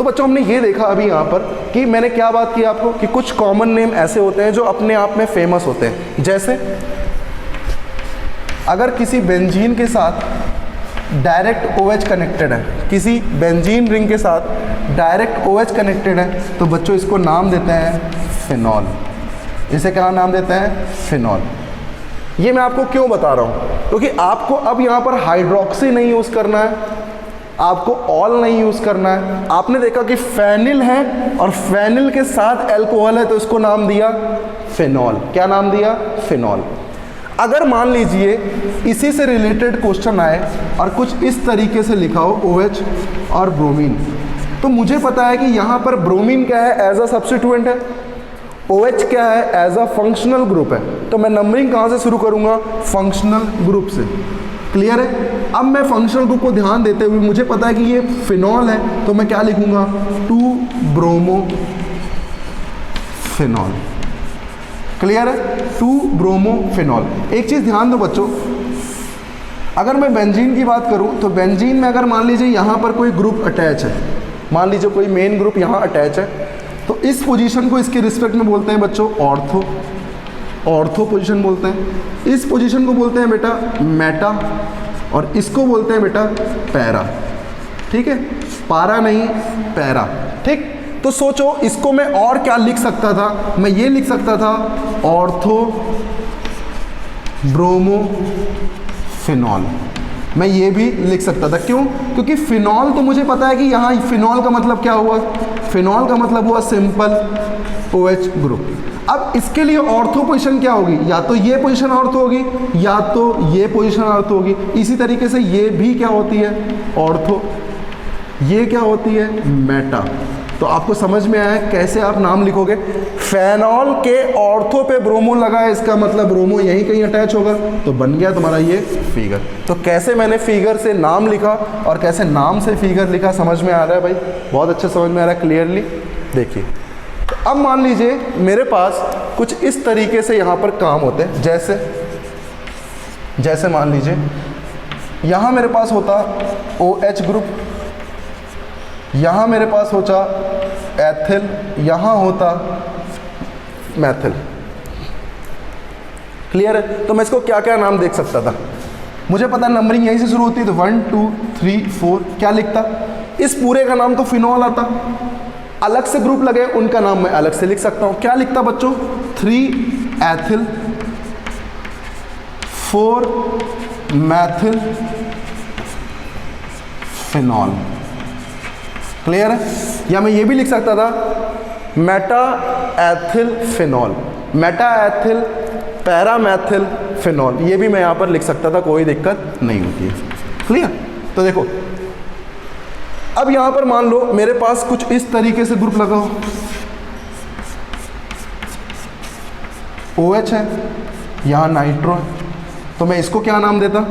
तो बच्चों हमने ये देखा अभी यहाँ पर कि मैंने क्या बात की आपको कि कुछ कॉमन नेम ऐसे होते हैं जो अपने आप में फेमस होते हैं। जैसे अगर किसी बेंजीन के साथ डायरेक्ट OH कनेक्टेड है, किसी बेंजीन रिंग के साथ डायरेक्ट OH कनेक्टेड है, तो बच्चों इसको नाम देते हैं फिनॉल। इसे क्या नाम देते हैं? फिनॉल। ये मैं आपको क्यों बता रहा हूँ? क्योंकि आपको अब यहाँ पर हाइड्रोक्सी नहीं यूज़ करना है, आपको ऑल नहीं यूज़ करना है। आपने देखा कि फेनिल है और फेनिल के साथ एल्कोहल है, तो इसको नाम दिया फिनॉल। क्या नाम दिया? फिनॉल। अगर मान लीजिए इसी से रिलेटेड क्वेश्चन आए और कुछ इस तरीके से लिखा हो OH और ब्रोमीन, तो मुझे पता है कि यहाँ पर ब्रोमीन क्या है? एज अ सब्स्टिट्यूएंट है। OH क्या है? एज अ फंक्शनल ग्रुप है। तो मैं नंबरिंग कहाँ से शुरू करूँगा? फंक्शनल ग्रुप से। क्लियर है? अब मैं फंक्शनल ग्रुप को ध्यान देते हुए मुझे पता है कि ये फिनॉल है, तो मैं क्या लिखूँगा? 2 ब्रोमो फिनॉल। क्लियर है? 2 ब्रोमो फिनॉल। एक चीज़ ध्यान दो बच्चों, अगर मैं बेंजीन की बात करूं तो बेंजीन में अगर मान लीजिए यहाँ पर कोई ग्रुप अटैच है, मान लीजिए कोई मेन ग्रुप यहाँ अटैच है, तो इस पोजीशन को इसके रिस्पेक्ट में बोलते हैं बच्चों ऑर्थो। ऑर्थो पोजीशन बोलते हैं। इस पोजीशन को बोलते हैं बेटा मेटा, और इसको बोलते हैं बेटा पैरा। ठीक है? पारा नहीं, पैरा। ठीक? तो सोचो इसको मैं और क्या लिख सकता था? मैं ये लिख सकता था ऑर्थो ब्रोमो फिनॉल। मैं ये भी लिख सकता था। क्यों? क्योंकि फिनॉल तो मुझे पता है कि यहाँ फिनॉल का मतलब क्या हुआ? फिनॉल का मतलब हुआ सिंपल OH ग्रुप। अब इसके लिए ऑर्थो पोजीशन क्या होगी? या तो ये पोजीशन ऑर्थो होगी या तो ये पोजीशन ऑर्थो होगी। इसी तरीके से ये भी क्या होती है? ऑर्थो। ये क्या होती है? मेटा। तो आपको समझ में आया कैसे आप नाम लिखोगे? फेनॉल के ऑर्थो पे ब्रोमो लगा है, इसका मतलब ब्रोमो यहीं कहीं अटैच होगा, तो बन गया तुम्हारा ये फिगर। तो कैसे मैंने फिगर से नाम लिखा और कैसे नाम से फिगर लिखा, समझ में आ रहा है भाई? बहुत अच्छे समझ में आ रहा है, क्लियरली देखिए। तो अब मान लीजिए मेरे पास कुछ इस तरीके से यहाँ पर काम होते हैं। जैसे मान लीजिए यहाँ मेरे पास होता OH ग्रुप, यहाँ मेरे पास होता एथिल, यहाँ होता मैथिल। क्लियर है? तो मैं इसको क्या क्या नाम देख सकता था? मुझे पता है नंबरिंग यहीं से शुरू होती है, तो 1 2 3 4 क्या लिखता? इस पूरे का नाम तो फिनॉल आता। अलग से ग्रुप लगे उनका नाम मैं अलग से लिख सकता हूँ। क्या लिखता बच्चों? 3 एथिल, 4 मैथिल फिनॉल। क्लियर है? या मैं ये भी लिख सकता था Meta ethyl phenol, Meta ethyl para Maithil phenol. ये भी मैं यहाँ पर लिख सकता था, कोई दिक्कत नहीं होती है। क्लियर? तो देखो अब यहाँ पर मान लो मेरे पास कुछ इस तरीके से ग्रुप लगा हो, OH है, यहाँ नाइट्रो है, तो मैं इसको क्या नाम देता?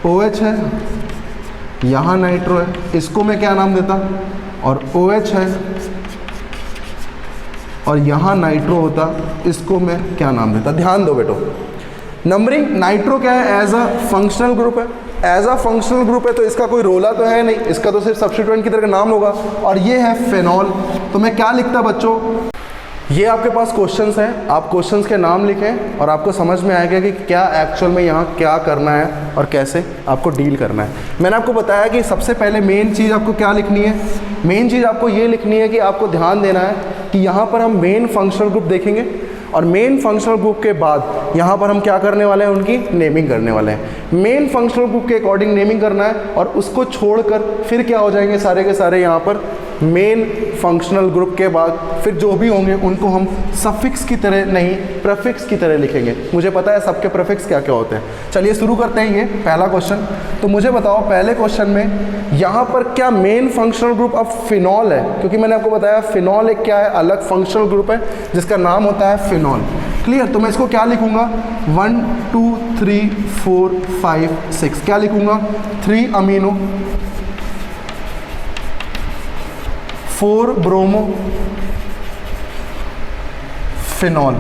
OH है, यहाँ नाइट्रो है, इसको मैं क्या नाम देता? और OH है और यहाँ नाइट्रो होता, इसको मैं क्या नाम देता? ध्यान दो बेटो, नंबरिंग नाइट्रो क्या है? एज अ फंक्शनल ग्रुप है। एज अ फंक्शनल ग्रुप है तो इसका कोई रोला तो है नहीं, इसका तो सिर्फ सब्स्टिट्यूएंट की तरह का नाम होगा। और ये है फेनॉल, तो मैं क्या लिखता बच्चों? ये आपके पास क्वेश्चंस हैं, आप क्वेश्चंस के नाम लिखें और आपको समझ में आएगा कि क्या एक्चुअल में यहाँ क्या करना है और कैसे आपको डील करना है। मैंने आपको बताया कि सबसे पहले मेन चीज़ आपको क्या लिखनी है? मेन चीज़ आपको ये लिखनी है कि आपको ध्यान देना है कि यहाँ पर हम मेन फंक्शनल ग्रुप देखेंगे और मेन फंक्शनल ग्रुप के बाद यहाँ पर हम क्या करने वाले हैं? उनकी नेमिंग करने वाले हैं। मेन फंक्शनल ग्रुप के अकॉर्डिंग नेमिंग करना है और उसको छोड़कर फिर क्या हो जाएंगे सारे के सारे यहाँ पर मेन फंक्शनल ग्रुप के बाद फिर जो भी होंगे उनको हम सफिक्स की तरह नहीं प्रीफिक्स की तरह लिखेंगे। मुझे पता है सबके प्रीफिक्स क्या क्या होते हैं। चलिए शुरू करते हैं। ये पहला क्वेश्चन, तो मुझे बताओ पहले क्वेश्चन में यहाँ पर क्या मेन फंक्शनल ग्रुप अब फिनॉल है? क्योंकि मैंने आपको बताया फिनॉल एक क्या है? अलग फंक्शनल ग्रुप है जिसका नाम होता है फिनॉल। क्लियर? तो मैं इसको क्या लिखूंगा? 1 2 3 4 5 6 क्या लिखूंगा? 3 अमीनो, 4 ब्रोमो फिनॉल।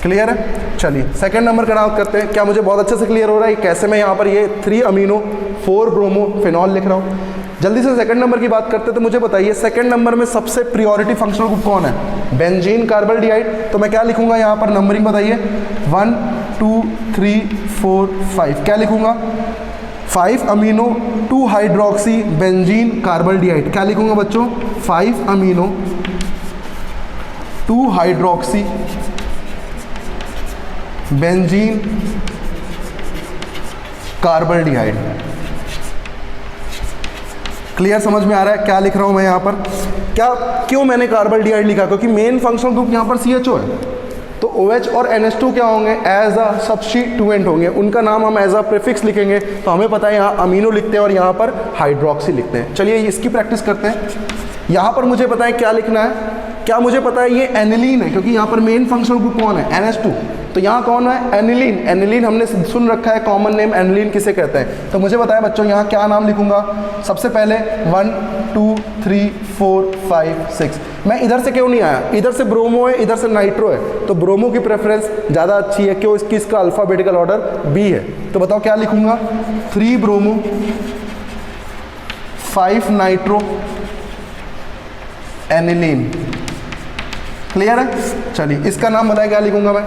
क्लियर है? चलिए सेकंड नंबर का नाम करते हैं। क्या मुझे बहुत अच्छे से क्लियर हो रहा है कैसे मैं यहाँ पर ये 3 अमीनो 4 ब्रोमो फिनॉल लिख रहा हूँ। जल्दी से सेकंड नंबर की बात करते हैं। तो मुझे बताइए सेकंड नंबर में सबसे प्रायोरिटी फंक्शनल ग्रुप कौन है? बेंजीन कार्बल्डिहाइड। तो मैं क्या लिखूंगा यहाँ पर, नंबरिंग बताइए, 1 2 3 4 5। क्या लिखूंगा? 5 अमीनो 2 हाइड्रोक्सी बेंजीन कार्बल्डिहाइड। क्या लिखूंगा बच्चों? 5 अमीनो 2 हाइड्रोक्सी बेंजीन कार्बल्डिहाइड। क्लियर, समझ में आ रहा है क्या लिख रहा हूं मैं यहाँ पर? क्या क्यों मैंने कार्बल्डिहाइड लिखा? क्योंकि मेन फंक्शनल ग्रुप यहाँ पर CHO है, तो OH और NH2 क्या होंगे? एज अ सब्स्टिट्यूएंट होंगे, उनका नाम हम एज अ प्रीफिक्स लिखेंगे। तो हमें पता है यहाँ अमीनो लिखते हैं और यहाँ पर हाइड्रोक्सी लिखते हैं। चलिए इसकी प्रैक्टिस करते हैं। यहाँ पर मुझे पता है क्या लिखना है। क्या मुझे पता है? ये एनिलीन है, क्योंकि यहाँ पर मेन फंक्शनल ग्रुप कौन है? NH2। तो यहाँ कौन है? एनिलीन। एनिलीन हमने सुन रखा है, कॉमन नेम एनिलीन किसे कहते हैं। तो मुझे बताया बच्चों यहाँ क्या नाम लिखूंगा? सबसे पहले 1 2 3 4 5 6। मैं इधर से क्यों नहीं आया? इधर से ब्रोमो है, इधर से नाइट्रो है, तो ब्रोमो की प्रेफरेंस ज़्यादा अच्छी है। क्यों? इसका अल्फ़ाबेटिकल ऑर्डर B है। तो बताओ क्या लिखूंगा? 3 ब्रोमो 5 नाइट्रो एनिलीन। क्लियर है? चलिए इसका नाम बताया क्या लिखूंगा मैं?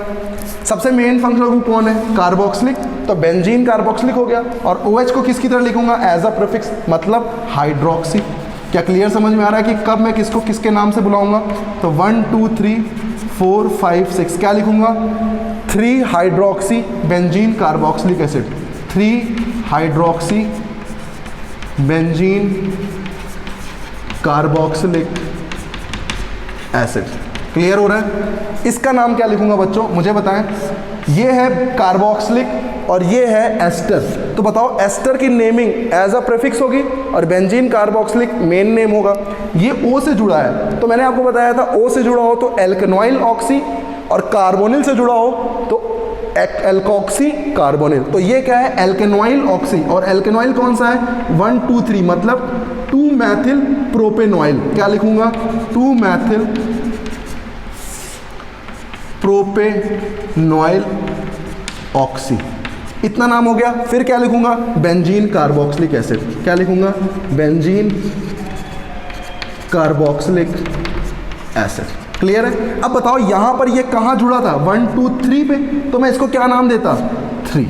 सबसे मेन फंक्शनल ग्रुप कौन है? कार्बोक्सिलिक। तो बेंजीन कार्बोक्सिलिक हो गया। और OH को किसकी तरह लिखूंगा? एज अ प्रीफिक्स, मतलब हाइड्रोक्सी। क्या क्लियर समझ में आ रहा है कि कब मैं किसको किसके नाम से बुलाऊंगा? तो 1 2 3 4 5 6। क्या लिखूंगा? 3 hydroxy benzene carboxylic acid. 3 hydroxy benzene carboxylic acid. Clear हो रहा है? इसका नाम क्या लिखूंगा बच्चों? मुझे बताएं। ये है कार्बोक्सिलिक और ये है एस्टर। तो बताओ एस्टर की नेमिंग एज अ प्रीफिक्स होगी और बेंजीन कार्बोक्सिलिक मेन नेम होगा। ये O से जुड़ा है, तो मैंने आपको बताया था O से जुड़ा हो तो एल्केनॉइल ऑक्सी, और कार्बोनिल से जुड़ा हो तो एल्कोक्सी कार्बोनिल। तो ये क्या है? एल्केनॉइल ऑक्सी। और एल्केनॉइल कौन सा है? 1 2 3, मतलब 2 मैथिल प्रोपेनॉइल। क्या लिखूंगा? 2 मैथिल प्रोपेनॉइल ऑक्सी। इतना नाम हो गया। फिर क्या लिखूंगा? Benzene carboxylic acid. क्या लिखूंगा? Benzene carboxylic acid. क्लियर है? अब बताओ यहां पर ये कहां जुड़ा था? 1 2 3 पे, तो मैं इसको क्या नाम देता? 3।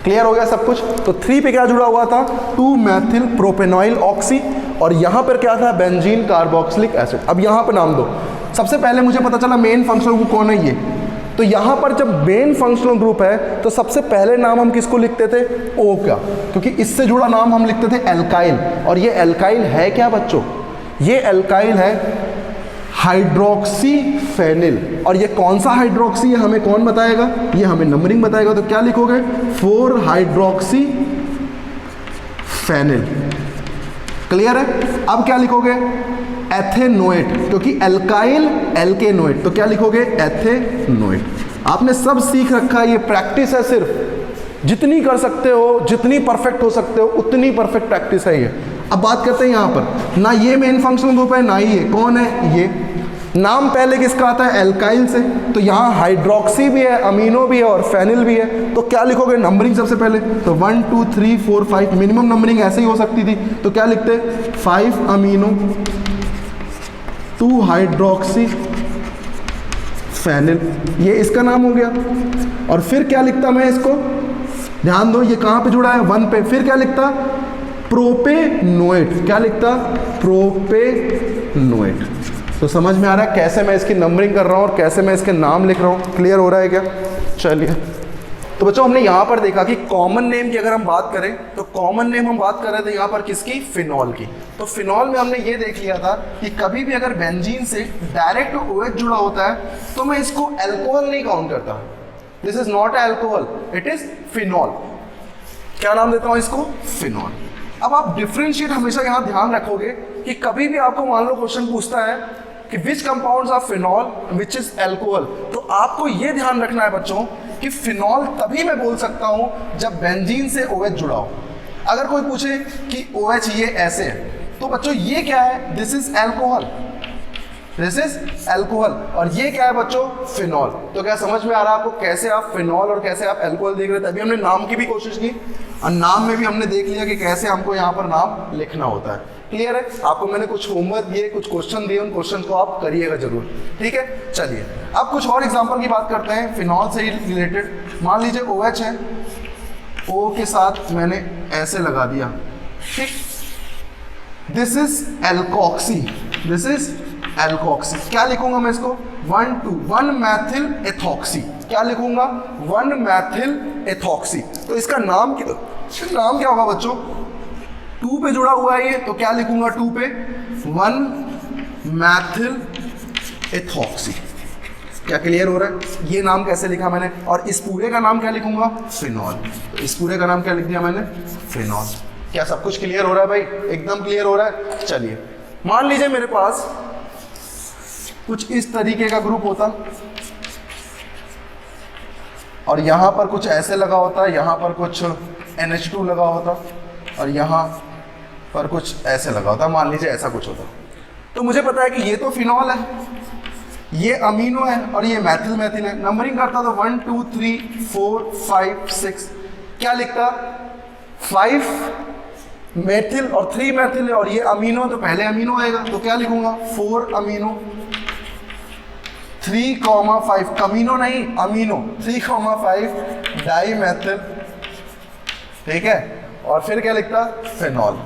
क्लियर हो गया सब कुछ? तो 3 पे क्या जुड़ा हुआ था? 2 मैथिल प्रोपेनॉइल ऑक्सी, और यहां पर क्या था? Benzene carboxylic acid. अब यहां पर नाम दो। सबसे पहले मुझे पता चला मेन फंक्शनल ग्रुप कौन है, ये। तो यहां पर जब मेन फंक्शनल ग्रुप है तो सबसे पहले नाम हम किसको लिखते थे? O का, क्योंकि इससे जुड़ा नाम हम लिखते थे एल्काइल। और ये एल्काइल है क्या बच्चों? ये एल्काइल है हाइड्रोक्सी फेनिल। और ये कौन सा हाइड्रोक्सी है हमें कौन बताएगा? ये हमें नंबरिंग बताएगा। तो क्या लिखोगे? 4 हाइड्रोक्सी फेनिल। क्लियर है? अब क्या लिखोगे? एथेनोएट, क्योंकि एल्काइल एल्केनोएट। तो क्या लिखोगे? एथेनोएट। आपने सब सीख रखा है, ये प्रैक्टिस है सिर्फ। जितनी कर सकते हो, जितनी परफेक्ट हो सकते हो, उतनी परफेक्ट प्रैक्टिस है ये। अब बात करते हैं यहाँ पर, ना ये मेन फंक्शनल ग्रुप है ना ही ये। कौन है ये? नाम पहले किसका आता है? एल्काइल से। तो यहाँ हाइड्रोक्सी भी है, अमीनो भी है और फेनिल भी है। तो क्या लिखोगे? नंबरिंग सबसे पहले तो 1 2 3 4 5। मिनिमम नंबरिंग ऐसे ही हो सकती थी, तो क्या लिखते? 5 अमीनो 2 हाइड्रोक्सी फेनिल। ये इसका नाम हो गया। और फिर क्या लिखता मैं इसको? ध्यान दो, ये कहाँ पे जुड़ा है? 1 पे। फिर क्या लिखता? प्रोपेनोएट। क्या लिखता? प्रोपेनोएट। तो समझ में आ रहा है कैसे मैं इसकी नंबरिंग कर रहा हूँ और कैसे मैं इसके नाम लिख रहा हूँ? क्लियर हो रहा है क्या? चलिए, तो बच्चों हमने यहाँ पर देखा कि कॉमन नेम की अगर हम बात करें तो कॉमन नेम हम बात कर रहे थे यहाँ पर किसकी? फिनॉल की। तो फिनॉल में हमने ये देख लिया था कि कभी भी अगर बेंजीन से डायरेक्ट OH जुड़ा होता है तो मैं इसको अल्कोहल नहीं काउंट करता। This is not alcohol, it is phenol. क्या नाम देता हूँ इसको? फिनॉल। अब आप डिफरेंशिएट हमेशा यहाँ ध्यान रखोगे कि कभी भी आपको मान लो क्वेश्चन पूछता है कि which compounds are phenol which is alcohol, तो आपको ये ध्यान रखना है बच्चों कि फिनॉल तभी मैं बोल सकता हूं जब बेंजीन से OH जुड़ा हो। अगर कोई पूछे कि OH ये ऐसे है, तो बच्चों ये क्या है? This is alcohol. This is alcohol. और ये क्या है बच्चों, फिनॉल। तो क्या समझ में आ रहा है आपको कैसे आप फिनॉल और कैसे आप एल्कोहल देख रहे थे? अभी हमने नाम की भी कोशिश की और नाम में भी हमने देख लिया कि कैसे हमको यहाँ पर नाम लिखना होता है। क्लियर है? आपको मैंने कुछ होमवर्क दिए, कुछ क्वेश्चन दिए, उन क्वेश्चन को आप करिएगा जरूर। ठीक है, चलिए अब कुछ और एग्जाम्पल की बात करते हैं फिनॉल से ही रिलेटेड। मान लीजिए OH है, O के साथ मैंने ऐसे लगा दिया, ठीक। This is alkoxy, this is alkoxy. क्या लिखूंगा मैं इसको? 1 मैथिल एथॉक्सी। क्या लिखूंगा? 1 मैथिल एथॉक्सी। तो इसका नाम क्या होगा बच्चों? 2 पे जुड़ा हुआ है ये, तो क्या लिखूंगा 2 पे? 1 मैथिल एथॉक्सी। क्या क्लियर हो रहा है? ये नाम कैसे लिखा मैंने, और इस पूरे का नाम क्या लिखूंगा? फिनॉल। तो इस पूरे का नाम क्या लिख दिया मैंने? फिनॉल। क्या सब कुछ क्लियर हो रहा है भाई? एकदम क्लियर हो रहा है। चलिए मान लीजिए मेरे पास कुछ इस तरीके का ग्रुप होता और यहां पर कुछ ऐसे लगा होता, यहां पर कुछ NH2 लगा होता और यहां पर कुछ ऐसे लगा होता। मान लीजिए ऐसा कुछ होता, तो मुझे पता है कि ये तो फिनॉल है, ये अमीनो है और ये मैथिल है। नंबरिंग करता तो 1 2 3 4 5 6। क्या लिखता? 5 मेथिल और 3 मैथिल है और ये अमीनो, तो पहले अमीनो आएगा, तो क्या लिखूंगा? 4 अमीनो 3,5 कमीनो नहीं अमीनो 3,5 डाई मैथिल। ठीक है, और फिर क्या लिखता? फिनॉल।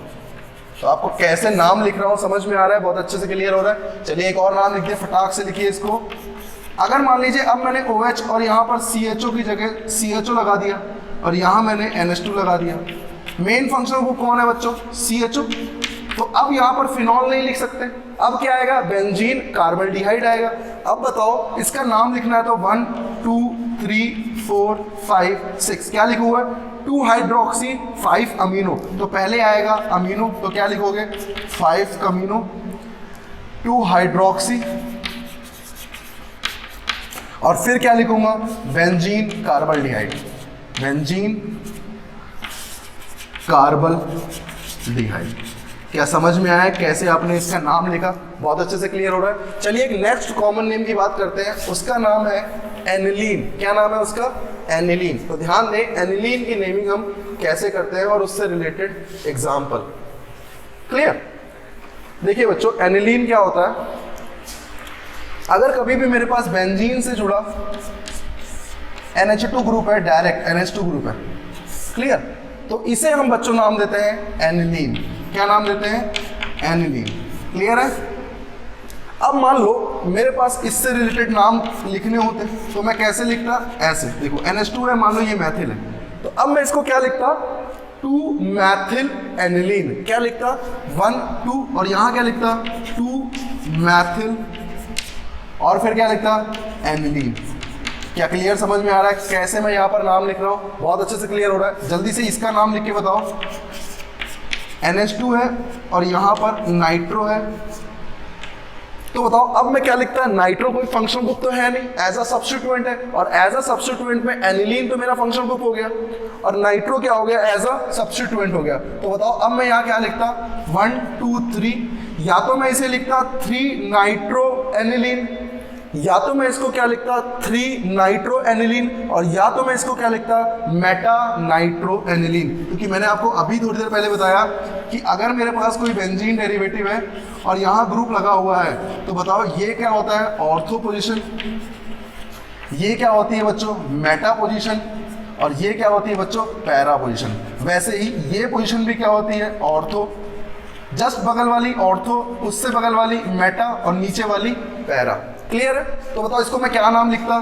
तो आपको कैसे नाम लिख रहा हूं समझ में आ रहा है? बहुत अच्छे से क्लियर हो रहा है। चलिए एक और नाम लिख दिए, फटाक से लिखिए इसको। अगर मान लीजिए अब मैंने OH और यहाँ पर CHO की जगह CHO लगा दिया और यहाँ मैंने NH2 लगा दिया। मेन फंक्शनल ग्रुप कौन है बच्चों? CHO। तो अब यहाँ पर फिनॉल नहीं लिख सकते, अब क्या आएगा? बेंजीन कार्बल्डिहाइड आएगा। अब बताओ इसका नाम लिखना है तो 1 2 3 4 5 6। क्या लिखूंगा? 2 हाइड्रोक्सी 5 अमीनो, तो पहले आएगा अमीनो, तो क्या लिखोगे? 5 कमीनो 2 हाइड्रोक्सी, और फिर क्या लिखूंगा? Benzene carbaldehyde, benzene carbaldehyde. क्या समझ में आया कैसे आपने इसका नाम लिखा? बहुत अच्छे से क्लियर हो रहा है। चलिए एक नेक्स्ट कॉमन नेम की बात करते हैं, उसका नाम है एनिलीन। क्या नाम है उसका? एनिलीन। तो ध्यान दें एनिलीन की नेमिंग हम कैसे करते हैं और उससे रिलेटेड एग्जाम्पल। क्लियर? देखिए बच्चों एनिलीन क्या होता है, अगर कभी भी मेरे पास बेंजीन से जुड़ा NH2 ग्रुप है, डायरेक्ट NH2 ग्रुप है, क्लियर, तो इसे हम बच्चों नाम देते हैं एनिलीन। क्या नाम देते हैं? एनिलीन। क्लियर है? अब मान लो मेरे पास इससे रिलेटेड नाम लिखने होते तो मैं कैसे लिखता? ऐसे देखो NH2 है, मान लो ये मैथिल है, तो अब मैं इसको क्या लिखता? 2 मैथिल एनिलीन। क्या लिखता? 1 2, और यहाँ क्या लिखता? 2 मैथिल, और फिर क्या लिखता? एनिलीन। क्या क्लियर समझ में आ रहा है कैसे मैं यहाँ पर नाम लिख रहा हूँ? बहुत अच्छे से क्लियर हो रहा है। जल्दी से इसका नाम लिख के बताओ। NH2 है और यहाँ पर नाइट्रो है, तो बताओ अब मैं क्या लिखता? नाइट्रो कोई फंक्शनल ग्रुप तो है नहीं, एज अ सब्स्टिट्यूएंट है, और एज अ सब्स्टिट्यूएंट में एनिलीन तो मेरा फंक्शनल ग्रुप हो गया और नाइट्रो क्या हो गया? एज अ सब्स्टिट्यूएंट हो गया। तो बताओ अब मैं यहाँ क्या लिखता? 1 2 3, या तो मैं इसे लिखता 3 नाइट्रो एनिलीन, या तो मैं इसको क्या लिखता? 3 नाइट्रो एनिलीन, और या तो मैं इसको क्या लिखता? Meta nitro aniline. क्योंकि मैंने आपको अभी थोड़ी देर पहले बताया कि अगर मेरे पास कोई बेंजीन डेरिवेटिव है और यहाँ ग्रुप लगा हुआ है, तो बताओ ये क्या होता है? ऑर्थो पोजीशन, ये क्या होती है बच्चों? मेटा पोजीशन, और ये क्या होती है बच्चों? Para position. वैसे ही ये पोजीशन भी क्या होती है? ऑर्थो। जस्ट बगल वाली ऑर्थो, उससे बगल वाली मेटा, और नीचे वाली पैरा। क्लियर है? तो बताओ इसको मैं क्या नाम लिखता?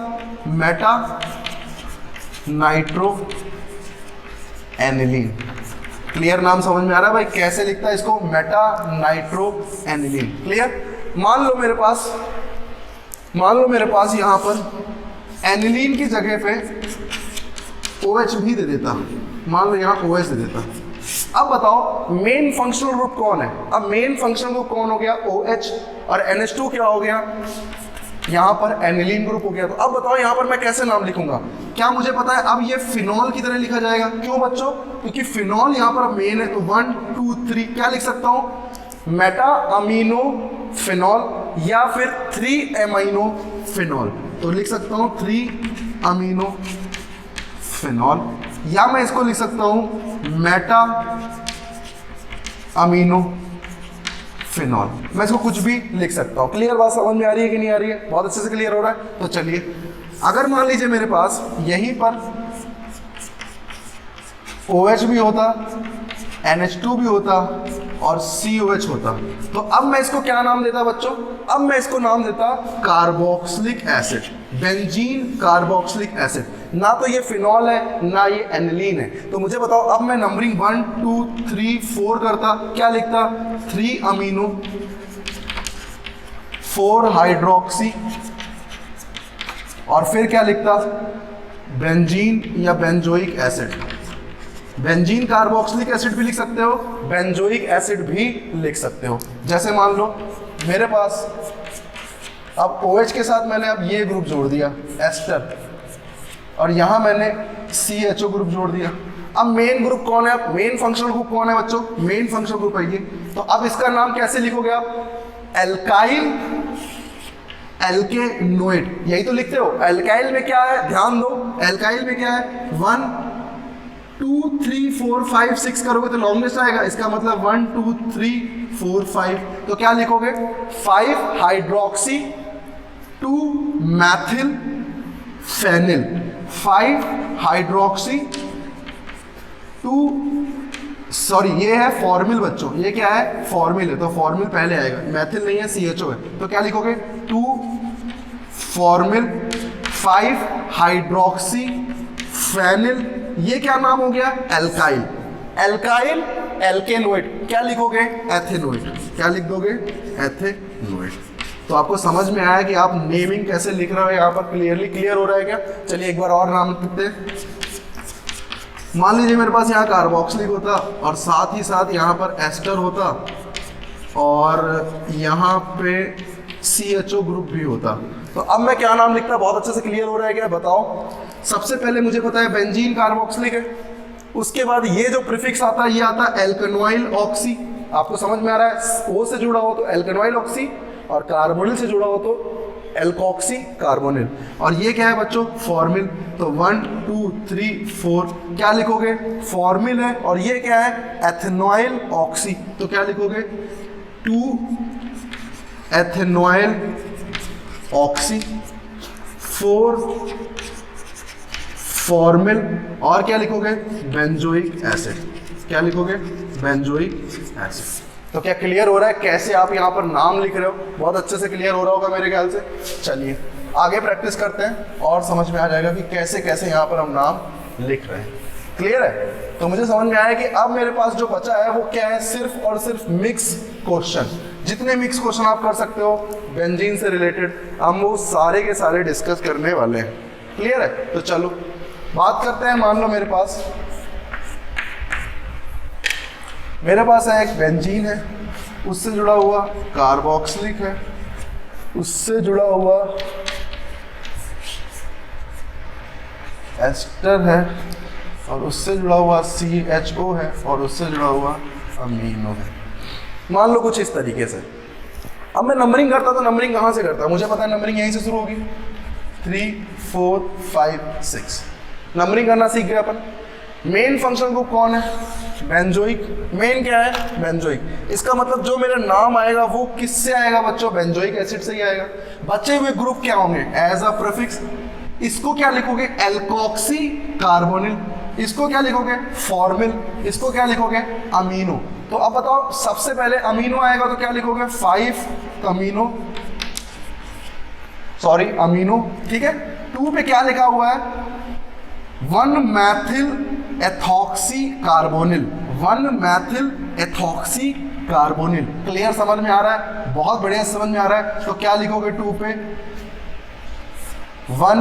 Meta nitro aniline. क्लियर? नाम समझ में आ रहा है भाई कैसे लिखता है इसको? Meta nitro aniline. क्लियर? मान लो मेरे पास यहाँ पर एनिलीन की जगह पे OH भी दे देता, मान लो यहाँ OH दे देता। अब बताओ मेन फंक्शनल ग्रुप कौन है? अब मेन फंक्शनल ग्रुप कौन हो गया? OH, और NH2 क्या हो गया? यहाँ पर एनिलीन ग्रुप हो गया। तो अब बताओ यहाँ पर मैं कैसे नाम लिखूंगा? क्या मुझे पता है? अब ये फिनॉल की तरह लिखा जाएगा। क्यों बच्चों? क्योंकि फिनॉल यहाँ पर मेन है, तो 1 2 3 क्या लिख सकता हूँ? मेटा अमीनो फिनॉल, या फिर 3 एमाइनो फिनॉल। तो लिख सकता हूं 3 अमीनो फिनॉल, या मैं इसको लिख सकता हूं मेटा अमीनो फिनॉल। मैं इसको कुछ भी लिख सकता हूं। क्लियर बात समझ में आ रही है कि नहीं आ रही है? बहुत अच्छे से क्लियर हो रहा है। तो चलिए, अगर मान लीजिए मेरे पास यहीं पर OH भी होता, NH2 भी होता और COH होता, तो अब मैं इसको क्या नाम देता बच्चों? अब मैं इसको नाम देता carboxylic acid, benzene carboxylic acid. ना तो ये फिनॉल है ना ये एनिलीन है। तो मुझे बताओ, अब मैं नंबरिंग 1 2 3 4 करता, क्या लिखता? 3 अमीनो 4 हाइड्रोक्सी, और फिर क्या लिखता? बेंजीन या benzoic acid. Benzene carboxylic acid भी लिख सकते हो, बेंजोइक एसिड भी लिख सकते हो। जैसे मान लो मेरे पास अब OH के साथ मैंने अब ये ग्रुप जोड़ दिया एस्टर, और यहां मैंने CHO ग्रुप जोड़ दिया। अब मेन ग्रुप कौन है? अब मेन फंक्शनल ग्रुप कौन है बच्चों? मेन फंक्शनल ग्रुप है ये। तो अब इसका नाम कैसे लिखोगे आप? एल्काइल एल्केनोइड, यही तो लिखते हो। एल्काइल में क्या है? ध्यान दो, एल्काइल में क्या है? 1 2 3 4 5 6 करोगे तो लॉन्गेस्ट आएगा। इसका मतलब 1 2 3 4 5। तो क्या लिखोगे? 5 hydroxy 2 methyl phenyl, 5 hydroxy 2, sorry ये है फॉर्मिल बच्चों, ये क्या है? फॉर्मिल है, तो फॉर्मिल पहले आएगा, मैथिल नहीं है, CHO है। तो क्या लिखोगे? 2 फॉर्मिल 5 हाइड्रोक्सी फेनिल, ये क्या नाम हो गया? एल्काइल। एल्काइल एल्केनोइड, क्या लिखोगे? एथेनोइड। क्या लिख दोगे? एथेनोइड। तो आपको समझ में आया कि आप नेमिंग कैसे लिख रहे हो, यहाँ पर क्लियरली क्लियर हो रहा है क्या? चलिए एक बार और नाम लिखते हैं। मान लीजिए मेरे पास यहाँ कार्बोक्सिलिक होता और साथ ही साथ यहाँ पर एस्टर होता और यहाँ पे CHO ग्रुप भी होता, तो अब मैं क्या नाम लिखता? बहुत अच्छे से क्लियर हो रहा है क्या? बताओ। सबसे पहले मुझे पता है बेंजीन कार्बोक्सिलिक है, उसके बाद ये जो प्रीफिक्स आता है ये आता है एल्केनोइल ऑक्सी। आपको समझ में आ रहा है? O से जुड़ा हो तो एल्केनोइल ऑक्सी, और कार्बोनिल से जुड़ा हो तो एल्कोक्सी कार्बोनिल। और ये क्या है बच्चों? फॉर्मिल। तो 1 2 3 4 क्या लिखोगे? फॉर्मिल है। और ये क्या है? एथेनॉइल ऑक्सी। तो क्या लिखोगे? 2 एथेनॉइल ऑक्सी, 4 फॉर्मिल, और क्या लिखोगे? Benzoic acid. क्या लिखोगे? Benzoic acid. तो क्या क्लियर हो रहा है कैसे आप यहाँ पर नाम लिख रहे हो? बहुत अच्छे से क्लियर हो रहा होगा मेरे ख्याल से। चलिए आगे प्रैक्टिस करते हैं और समझ में आ जाएगा कि कैसे कैसे यहाँ पर हम नाम लिख रहे हैं। क्लियर है? तो मुझे समझ में आया कि अब मेरे पास जो बचा है वो क्या है? सिर्फ और सिर्फ मिक्स क्वेश्चन। जितने मिक्स क्वेश्चन आप कर सकते हो बेंजीन से रिलेटेड, हम वो सारे के सारे डिस्कस करने वाले हैं। क्लियर है? तो चलो बात करते हैं। मान लो मेरे पास है एक बेंजीन है, उससे जुड़ा हुआ कार्बोक्सिलिक है, उससे जुड़ा हुआ एस्टर है, और उससे जुड़ा हुआ CHO है, और उससे जुड़ा हुआ अमीनो है। मान लो कुछ इस तरीके से। अब मैं नंबरिंग करता तो नंबरिंग कहाँ से करता? मुझे पता है नंबरिंग यहीं से शुरू होगी, 3 4 5 6। नंबरिंग करना सीख गए अपन। मेन फंक्शन ग्रुप कौन है? बेंजोइक। मेन क्या है? बेंजोइक। इसका मतलब जो मेरा नाम आएगा वो किससे आएगा बच्चों? बेंजोइक एसिड से ही आएगा। बचे हुए ग्रुप क्या होंगे? एज अ प्रीफिक्स इसको क्या लिखोगे? Alkoxy carbonyl. इसको क्या लिखोगे? फॉर्मिल। इसको क्या लिखोगे? अमीनो। तो अब बताओ, सबसे पहले अमीनो आएगा तो क्या लिखोगे? 5 अमीनो, सॉरी अमीनो, ठीक है। 2 पे क्या लिखा हुआ है? 1 Maithil ethoxy carbonyl, 1 Maithil ethoxy carbonyl. Clear? समझ में आ रहा है? बहुत बढ़िया समझ में आ रहा है। तो क्या लिखोगे 2 पे? 1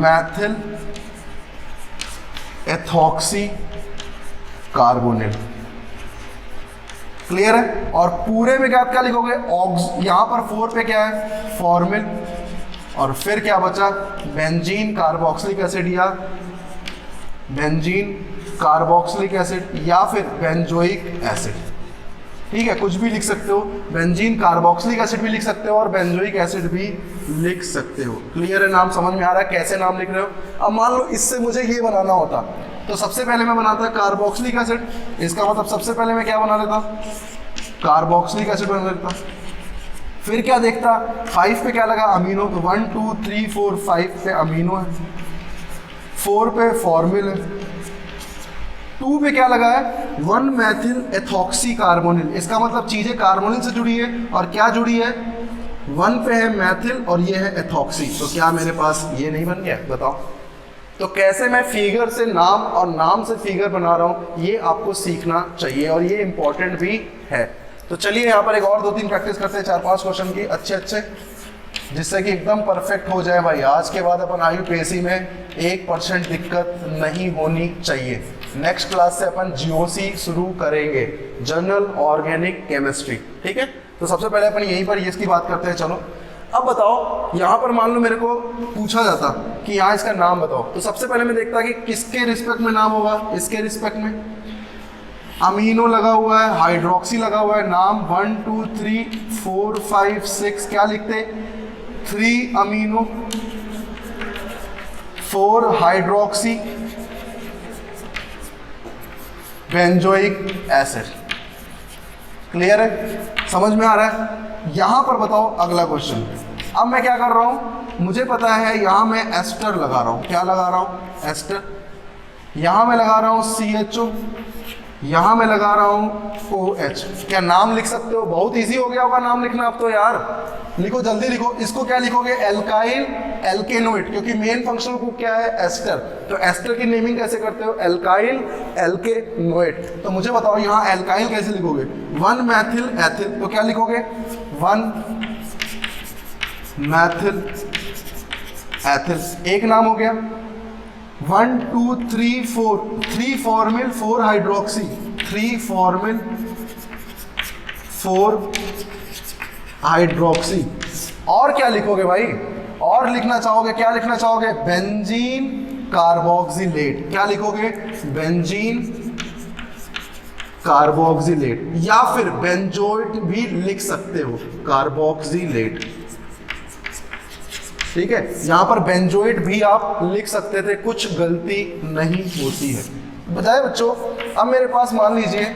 मैथिल एथॉक्सी कार्बोनिल। क्लियर है? और पूरे में क्या लिखोगे? ऑक्स। यहां पर 4 पे क्या है? फॉर्मिल। और फिर क्या बचा? बेंजीन कार्बोक्सिलिक एसिड या बेंजीन कार्बोक्सिलिक एसिड या फिर बेंजोइक एसिड। ठीक है, कुछ भी लिख सकते हो, बेंजीन कार्बोक्सिलिक एसिड भी लिख सकते हो और बेंजोइक एसिड भी लिख सकते हो। क्लियर है, नाम समझ में आ रहा है कैसे नाम लिख रहे हो। अब मान लो इससे मुझे ये बनाना होता तो सबसे पहले मैं बनाता कार्बोक्सिलिक एसिड, इसका मतलब सबसे पहले मैं क्या बना लेता, कार्बोक्सिलिक एसिड बना लेता। फिर क्या देखता, 5 पे क्या लगा, अमीनो, तो 1 2 3 4 5 पे अमीनो है, 4 पे फॉर्मिल है, 2 पे क्या लगा है, 1 मैथिल एथॉक्सी कार्बोनिल, इसका मतलब चीजें कार्बोनिल से जुड़ी है और क्या जुड़ी है, 1 पे है मैथिल और ये है एथॉक्सी, तो क्या मेरे पास ये नहीं बन गया, बताओ। तो कैसे मैं फिगर से नाम और नाम से फिगर बना रहा हूँ ये आपको सीखना चाहिए और ये इंपॉर्टेंट भी है। तो चलिए यहाँ पर एक और 2-3 प्रैक्टिस करते हैं 4-5 क्वेश्चन की अच्छे, जिससे कि एकदम परफेक्ट हो जाए भाई। आज के बाद अपन IUPAC में 1% दिक्कत नहीं होनी चाहिए। नेक्स्ट क्लास से अपन GOC शुरू करेंगे, जनरल ऑर्गेनिक केमिस्ट्री, ठीक है। तो सबसे पहले अपन यहीं पर इसकी बात करते हैं। चलो अब बताओ, यहाँ पर मान लो मेरे को पूछा जाता कि यहाँ इसका नाम बताओ, तो सबसे पहले मैं देखता कि किसके रिस्पेक्ट में नाम होगा, इसके रिस्पेक्ट में। अमीनो लगा हुआ है, हाइड्रोक्सी लगा हुआ है, नाम 1 2 3 4 5 6 क्या लिखते, 3 amino 4 hydroxy benzoic acid. Clear है, समझ में आ रहा है। यहां पर बताओ अगला क्वेश्चन। अब मैं क्या कर रहा हूं, मुझे पता है यहां मैं एस्टर लगा रहा हूं, क्या लगा रहा हूं, एस्टर। यहां मैं लगा रहा हूं CHO, यहां मैं लगा रहा हूं OH। क्या नाम लिख सकते हो, बहुत इजी हो गया होगा नाम लिखना अब तो यार। लिखो जल्दी लिखो, इसको क्या लिखोगे, एल्काइल एल्केनोइड, क्योंकि मेन फंक्शनल ग्रुप क्या है, एस्टर। तो एस्टर की नेमिंग कैसे करते हो, एल्काइल एल्केनोइड। तो मुझे बताओ यहाँ एल्काइल कैसे लिखोगे, 1 मैथिल एथिल, तो क्या लिखोगे 1 मैथिल एथिल, एक नाम हो गया। 1 2 3 4 3 फॉर्मिल 4 हाइड्रोक्सी, 3 फॉर्मिल 4 हाइड्रोक्सी। और क्या लिखोगे भाई, और लिखना चाहोगे, क्या लिखना चाहोगे, बेंजीन कार्बोक्सिलेट, क्या लिखोगे, बेंजीन कार्बोक्सिलेट, या फिर बेंजोइट भी लिख सकते हो, कार्बोक्सिलेट, ठीक है। यहां पर बेंजोइट भी आप लिख सकते थे, कुछ गलती नहीं होती है। बताए बच्चों, अब मेरे पास मान लीजिए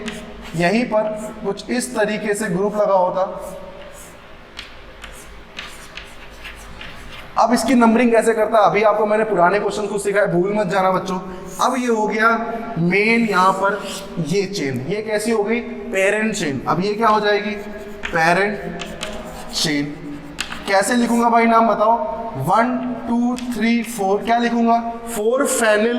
यहीं पर कुछ इस तरीके से ग्रुप लगा होता। अब इसकी नंबरिंग कैसे करता, अभी आपको मैंने पुराने क्वेश्चन को सिखाया, भूल मत जाना बच्चों। अब ये हो गया मेन, यहाँ पर ये चेन, ये कैसी हो गई, पेरेंट चेन। अब ये क्या हो जाएगी, पेरेंट चेन। कैसे लिखूंगा भाई, नाम बताओ, 1 2 3 4 क्या लिखूंगा, 4 phenyl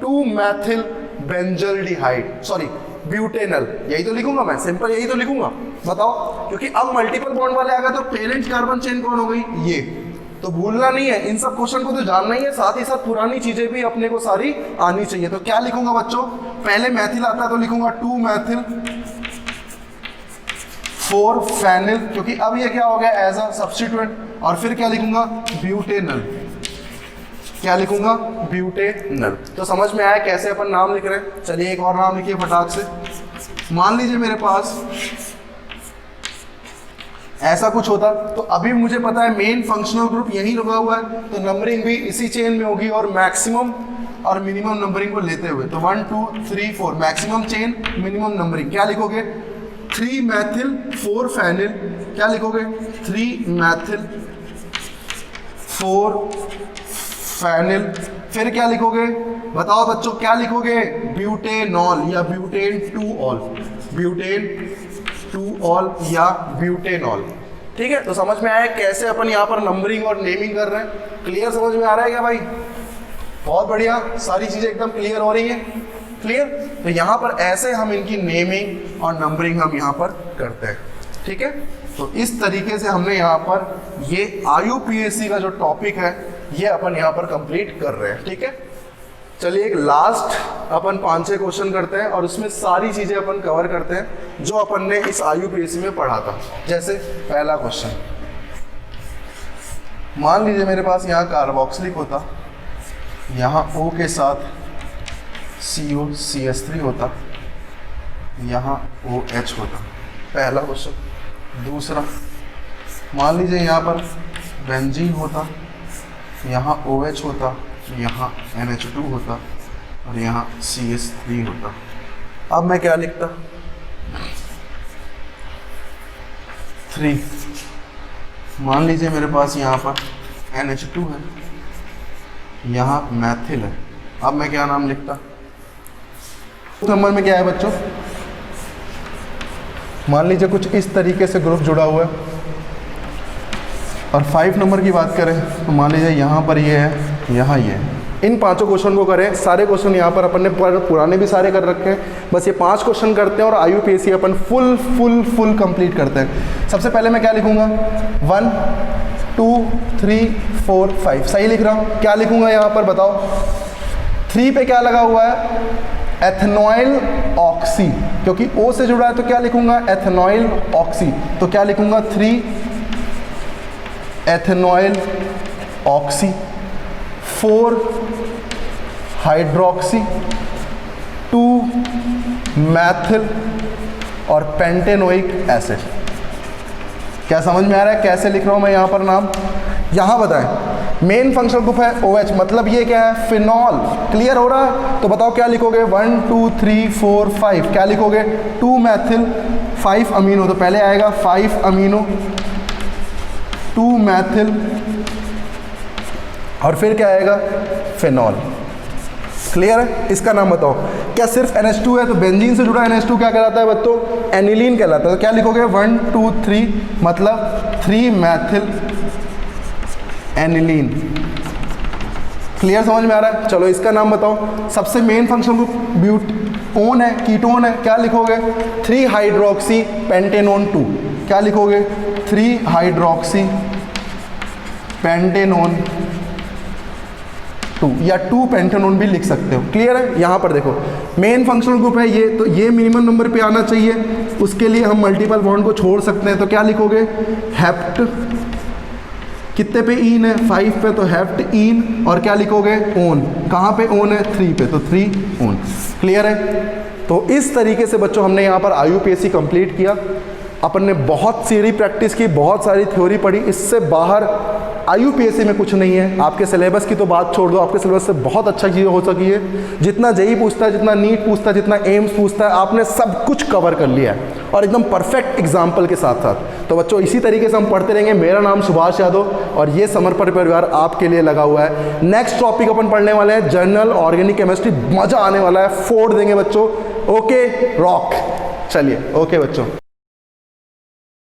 2 methyl benzaldehyde, sorry butanal, यही तो लिखूंगा मैं, सिंपल यही तो लिखूंगा। बताओ, क्योंकि अब मल्टीपल बॉन्ड वाले आ गए तो पेरेंट कार्बन चेन कौन हो गई, ये। तो भूलना नहीं है, इन सब क्वेश्चन को तो जानना ही है, साथ ही साथ पुरानी चीजें भी अपने को सारी आनी चाहिए। तो क्या लिखूंगा बच्चों, पहले मैथिल आता है तो लिखूंगा 2 मैथिल 4 फेनिल, क्योंकि अब ये क्या हो गया एज अ सब्स्टिट्यूएंट। और फिर क्या लिखूंगा, ब्यूटेनल, क्या लिखूंगा, ब्यूटेनल। तो समझ में आया कैसे अपन नाम लिख रहे हैं। चलिए एक और नाम लिखिए फटाक से। मान लीजिए मेरे पास ऐसा कुछ होता, तो अभी मुझे पता है मेन फंक्शनल ग्रुप यही लगा हुआ है, तो नंबरिंग भी इसी चेन में होगी और मैक्सिमम और मिनिमम नंबरिंग को लेते हुए, तो 1 2 3 4 मैक्सिमम चेन, मिनिमम नंबरिंग। क्या लिखोगे, 3 मैथिल 4 फेनिल, क्या लिखोगे, 3 मैथिल 4 फेनिल। फिर क्या लिखोगे, बताओ बच्चों क्या लिखोगे, ब्यूटेनॉल या ब्यूटेन 2 ऑल, ब्यूटेन 2 ऑल या ब्यूटेनॉल। ठीक है, तो समझ में आया कैसे अपन यहाँ पर नंबरिंग और नेमिंग कर रहे हैं। क्लियर समझ में आ रहा है क्या भाई, बहुत बढ़िया, सारी चीजें एकदम क्लियर हो रही हैं। क्लियर, तो यहाँ पर ऐसे हम इनकी नेमिंग और नंबरिंग हम यहाँ पर करते हैं। ठीक है, तो इस तरीके से हमने यहाँ पर ये IUPAC का जो टॉपिक है ये अपन यहाँ पर कंप्लीट कर रहे हैं। ठीक है, चलिए एक लास्ट अपन 5-6 क्वेश्चन करते हैं और उसमें सारी चीजें अपन कवर करते हैं जो अपन ने इस IUPAC में पढ़ा था। जैसे पहला क्वेश्चन, मान लीजिए मेरे पास यहाँ कार्बोक्सिलिक होता, यहाँ O के साथ COCH3 होता, यहाँ OH होता। पहला क्वेश्चन। दूसरा, मान लीजिए यहाँ पर बेंजीन होता, यहाँ OH होता, यहाँ NH2 होता और यहाँ CH3 होता। अब मैं क्या लिखता? 3। मान लीजिए मेरे पास यहाँ पर NH2 है, यहाँ मैथिल है। अब मैं क्या नाम लिखता? नंबर में क्या है बच्चों? मान लीजिए कुछ इस तरीके से ग्रुप जुड़ा हुआ है। और 5 नंबर की बात करें तो मान लीजिए यहाँ पर ये है, यहाँ ये है। इन 5 क्वेश्चन को करें। सारे क्वेश्चन यहाँ पर अपन ने पुराने भी सारे कर रखे हैं, बस ये 5 क्वेश्चन करते हैं और IUPAC अपन फुल कंप्लीट करते हैं। सबसे पहले मैं क्या लिखूँगा? 1 2 3 4 5। सही लिख रहा हूँ? क्या लिखूँगा यहाँ पर बताओ? 3 पे क्या लगा हुआ है? एथेनॉइल ऑक्सी, क्योंकि O से जुड़ा है तो क्या लिखूँगा? एथेनॉइल ऑक्सी। तो क्या लिखूँगा? 3 एथेनॉइल ऑक्सी, 4 हाइड्रोक्सी, 2 मैथिल और पेंटेनोइक एसिड। क्या समझ में आ रहा है कैसे लिख रहा हूं मैं यहाँ पर नाम? यहाँ बताएं, मेन फंक्शनल ग्रुप है OH, मतलब ये क्या है? फिनॉल। क्लियर हो रहा है? तो बताओ क्या लिखोगे? 1 2 3 4 5। क्या लिखोगे? 2 मैथिल 5 अमीनो। तो पहले आएगा 5 अमीनो, 2 मैथिल और फिर क्या आएगा? फिनॉल। क्लियर है? इसका नाम बताओ। क्या सिर्फ NH2 है? तो बेंजीन से जुड़ा NH2 क्या कहलाता है बच्चों? एनिलीन कहलाता है। तो क्या लिखोगे? 1 2 3 मतलब 3 मैथिल एनिलीन। क्लियर, समझ में आ रहा है? चलो इसका नाम बताओ। सबसे मेन फंक्शन ग्रुप ओन है, कीटोन है। क्या लिखोगे? 3 हाइड्रोक्सी पेंटेनोन 2। क्या लिखोगे? 3 हाइड्रोक्सी पेंटेनोन 2 या 2 पेंटेनोन भी लिख सकते हो। क्लियर है? यहाँ पर देखो, मेन फंक्शनल ग्रुप है ये, तो ये मिनिमम नंबर पे आना चाहिए। उसके लिए हम मल्टीपल बॉन्ड को छोड़ सकते हैं। तो क्या लिखोगे? हेप्ट, कितने पे ईन है? 5 पे, तो हेप्ट ईन। और क्या लिखोगे? ओन। कहाँ पे ओन है? 3 पे, तो 3 ओन। क्लियर है? तो इस तरीके से बच्चों हमने यहाँ पर IUPAC कंप्लीट किया। अपन ने बहुत सीरी प्रैक्टिस की, बहुत सारी थ्योरी पढ़ी। इससे बाहर IUPAC में कुछ नहीं है। आपके सिलेबस की तो बात छोड़ दो, आपके सिलेबस से बहुत अच्छा चीज़ हो सकी है। जितना JEE पूछता है, जितना नीट पूछता है, जितना एम्स पूछता है, आपने सब कुछ कवर कर लिया है और एकदम परफेक्ट एग्जाम्पल के साथ साथ। तो बच्चों इसी तरीके से हम पढ़ते रहेंगे। मेरा नाम सुभाष यादव और ये समर्पण परिवार आपके लिए लगा हुआ है। नेक्स्ट टॉपिक अपन पढ़ने वाले हैं जर्नल ऑर्गेनिक केमिस्ट्री। मज़ा आने वाला है, फोड़ देंगे बच्चों। Okay, rock. चलिए, ओके बच्चों।